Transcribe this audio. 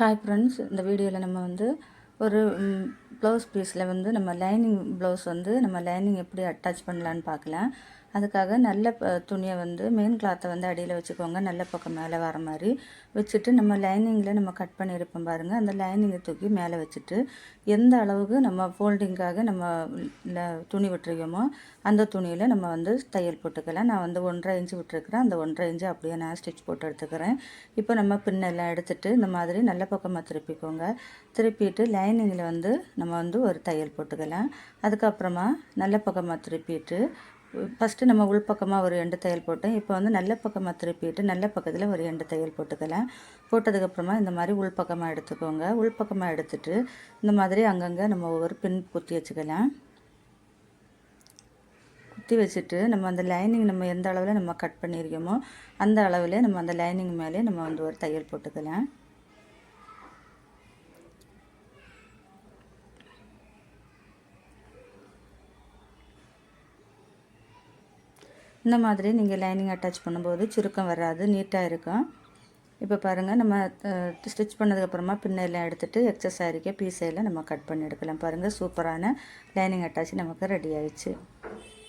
Hi friends, இந்த வீடியோவில் நம்ம வந்து ஒரு ப்ளவுஸ் பீஸில் வந்து நம்ம லைனிங் ப்ளவுஸ் வந்து நம்ம லைனிங் எப்படி அட்டாச் பண்ணலான்னு பார்க்கலாம். அதுக்காக நல்ல துணியை வந்து மெயின் கிளாத்தை வந்து அடியில் வச்சுக்கோங்க. நல்ல பக்கம் மேலே வர மாதிரி வச்சுட்டு நம்ம லைனிங்கில் நம்ம கட் பண்ணியிருப்போம் பாருங்கள். அந்த லைனிங்கை தூக்கி மேலே வச்சுட்டு எந்த அளவுக்கு நம்ம ஃபோல்டிங்காக நம்ம துணி விட்டுருக்கோமோ அந்த துணியில் நம்ம வந்து தையல் போட்டுக்கலாம். நான் வந்து 1.5 இன்ச்சு விட்டுருக்குறேன். அந்த 1.5 இன்ச்சு அப்படியே நான் ஸ்டிச் போட்டு எடுத்துக்கிறேன். இப்போ நம்ம பின்னெல்லாம் எடுத்துகிட்டு இந்த மாதிரி நல்ல பக்கமாக திருப்பிக்கோங்க. திருப்பிட்டு லைனிங்கில் வந்து நம்ம வந்து ஒரு தையல் போட்டுக்கலாம். அதுக்கப்புறமா நல்ல பக்கமாக திருப்பிட்டு ஃபஸ்ட்டு நம்ம உள் பக்கமாக ஒரு 2 தையல் போட்டேன். இப்போ வந்து நல்ல பக்கமாக திருப்பிட்டு நல்ல பக்கத்தில் ஒரு 2 தையல் போட்டுக்கலாம். போட்டதுக்கப்புறமா இந்த மாதிரி உள் பக்கமாக எடுத்துக்கோங்க. உள் பக்கமாக எடுத்துட்டு இந்த மாதிரி அங்கங்கே நம்ம ஒவ்வொரு பின் குத்தி வச்சுக்கலாம். குத்தி வச்சுட்டு நம்ம அந்த லைனிங் நம்ம எந்த அளவில் நம்ம கட் பண்ணியிருக்கோமோ அந்த அளவில் நம்ம அந்த லைனிங் மேலே நம்ம வந்து ஒரு தையல் போட்டுக்கலாம். இந்த மாதிரி நீங்கள் லைனிங் அட்டாச் பண்ணும்போது சுருக்கம் வராது, நீட்டாக இருக்கும். இப்போ பாருங்கள், நம்ம ஸ்டிச் பண்ணதுக்கப்புறமா பின்னெல்லாம் எடுத்துகிட்டு எக்ஸஸ் ஆகிருக்க பீஸையெல்லாம் நம்ம கட் பண்ணி எடுக்கலாம். பாருங்கள், சூப்பரான லைனிங் அட்டாச் நமக்கு ரெடி ஆயிடுச்சு.